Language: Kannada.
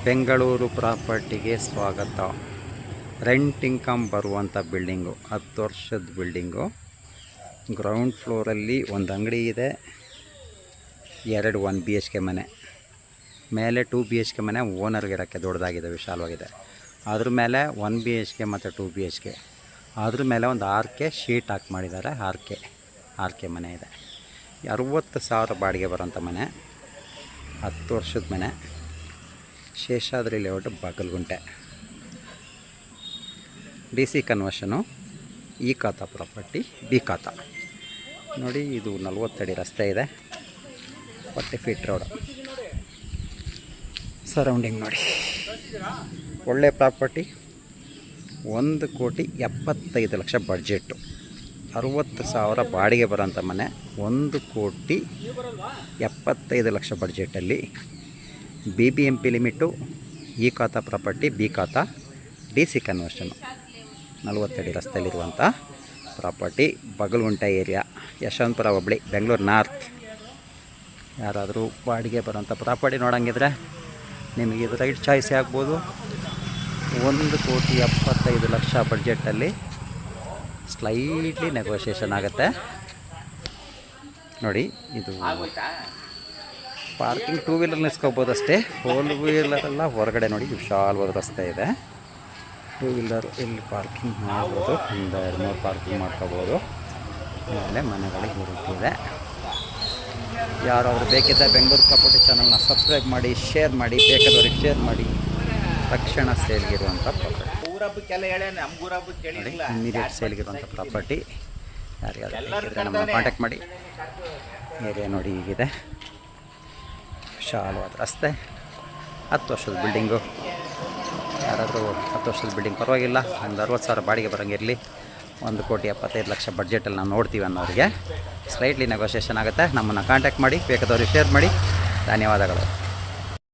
ಬೆಂಗಳೂರು ಪ್ರಾಪರ್ಟಿಗೆ ಸ್ವಾಗತ. ರೆಂಟ್ ಇನ್ಕಮ್ ಬರುವಂಥ ಬಿಲ್ಡಿಂಗು, 10 ವರ್ಷದ ಬಿಲ್ಡಿಂಗು. ಗ್ರೌಂಡ್ ಫ್ಲೋರಲ್ಲಿ ಒಂದು ಅಂಗಡಿ ಇದೆ, 2 1 BHK ಮನೆ, ಮೇಲೆ 2 BHK ಮನೆ ಓನರ್ಗೆ ಇರೋಕ್ಕೆ ದೊಡ್ಡದಾಗಿದೆ, ವಿಶಾಲವಾಗಿದೆ. ಅದ್ರ ಮೇಲೆ 1 BHK ಮತ್ತು 2 BHK, ಅದ್ರ ಮೇಲೆ ಒಂದು 6K ಶೀಟ್ ಹಾಕಿ ಮಾಡಿದ್ದಾರೆ. 6K ಮನೆ ಇದೆ. 60,000 ಬಾಡಿಗೆ ಬರೋಂಥ ಮನೆ, 10 ವರ್ಷದ ಮನೆ. ಶೇಷಾದ್ರಿ ಲೇಔಟ್, ಬಾಗಲಗುಂಟೆ. DC ಕನ್ವರ್ಷನು, ಈ ಖಾತಾ ಪ್ರಾಪರ್ಟಿ, ಬಿ ಖಾತಾ. ನೋಡಿ, ಇದು 40 ಅಡಿ ರಸ್ತೆ ಇದೆ, 40 ಫೀಟ್ ರೋಡ್. ಸರೌಂಡಿಂಗ್ ನೋಡಿ, ಒಳ್ಳೆ ಪ್ರಾಪರ್ಟಿ. 1,75,00,000 ಬಡ್ಜೆಟ್ಟು, 60,000 ಬಾಡಿಗೆ ಬರೋಂಥ ಮನೆ, 1,75,00,000 ಬಡ್ಜೆಟಲ್ಲಿ. BBMP ಲಿಮಿಟು, ಈ ಖಾತಾ ಪ್ರಾಪರ್ಟಿ, ಬಿ ಖಾತಾ, DC ಕನ್ವರ್ಷನು. 40 ಅಡಿ ರಸ್ತೆಯಲ್ಲಿರುವಂಥ ಪ್ರಾಪರ್ಟಿ, ಬಾಗಲಗುಂಟೆ ಏರಿಯಾ, ಯಶವಂತಪುರ ಹೋಬಳಿ, ಬೆಂಗಳೂರು ನಾರ್ತ್. ಯಾರಾದರೂ ಬಾಡಿಗೆ ಬರೋಂಥ ಪ್ರಾಪರ್ಟಿ ನೋಡೋಂಗಿದ್ರೆ ನಿಮಗೆ ಇದು ರೈಟ್ ಚಾಯ್ಸೇ ಆಗ್ಬೋದು. 1,75,00,000 ಬಡ್ಜೆಟಲ್ಲಿ ಸ್ಲೈಟ್ಲಿ ನೆಗೋಷಿಯೇಷನ್ ಆಗುತ್ತೆ. ನೋಡಿ, ಇದು ಪಾರ್ಕಿಂಗ್ 2 ವೀಲರ್ ನಿಲ್ಸ್ಕೊಬೋದು ಅಷ್ಟೇ, 4 ವೀಲರೆಲ್ಲ ಹೊರಗಡೆ. ನೋಡಿ, ವಿಶಾಲವಾದ ರಸ್ತೆ ಇದೆ. 2 ವೀಲರ್ ಇಲ್ಲಿ ಪಾರ್ಕಿಂಗ್ ಮಾಡ್ಬೋದು, 1-2-3 ಪಾರ್ಕಿಂಗ್ ಮಾಡ್ಕೋಬೋದು. ಆಮೇಲೆ ಮನೆಗಳಿಗೆ ಈ ರೀತಿ ಇದೆ. ಯಾರಾದರೂ ಬೇಕಿದ್ದರೆ ಬೆಂಗಳೂರು ಪ್ರಾಪರ್ಟಿ ಚಾನಲ್ನ ಸಬ್ಸ್ಕ್ರೈಬ್ ಮಾಡಿ, ಶೇರ್ ಮಾಡಿ, ಬೇಕಾದವ್ರಿಗೆ ಶೇರ್ ಮಾಡಿ. ತಕ್ಷಣ ಸೇಲ್ಗಿರುವಂಥ ಪ್ರಾಪರ್ಟಿ, ಇಮಿಡಿಯೇಟ್ ಸೇಲ್ಗಿರುವಂಥ ಪ್ರಾಪರ್ಟಿ. ಯಾರಿಗಾದ್ರೂ ಬೇಕಿದ್ದರೆ ನಮ್ಮನ್ನು ಕಾಂಟ್ಯಾಕ್ಟ್ ಮಾಡಿ. ಏರಿಯಾ ನೋಡಿ ಹೀಗಿದೆ, ವಿಶಾಲವಾದ ರಸ್ತೆ, 10 ವರ್ಷದ ಬಿಲ್ಡಿಂಗು. ಯಾರಾದರೂ 10 ವರ್ಷದ ಬಿಲ್ಡಿಂಗ್ ಪರವಾಗಿಲ್ಲ, ಒಂದು 60,000 ಬಾಡಿಗೆ ಬರೋಂಗಿರಲಿ, 1,75,00,000 ಬಡ್ಜೆಟಲ್ಲಿ ನಾವು ನೋಡ್ತೀವಿ ಅನ್ನೋರಿಗೆ ಸ್ಲೈಟ್ಲಿ ನೆಗೋಷಿಯೇಷನ್ ಆಗುತ್ತೆ. ನಮ್ಮನ್ನು ಕಾಂಟ್ಯಾಕ್ಟ್ ಮಾಡಿ, ಬೇಕಾದವ್ರಿಗೆ ಶೇರ್ ಮಾಡಿ. ಧನ್ಯವಾದಗಳು.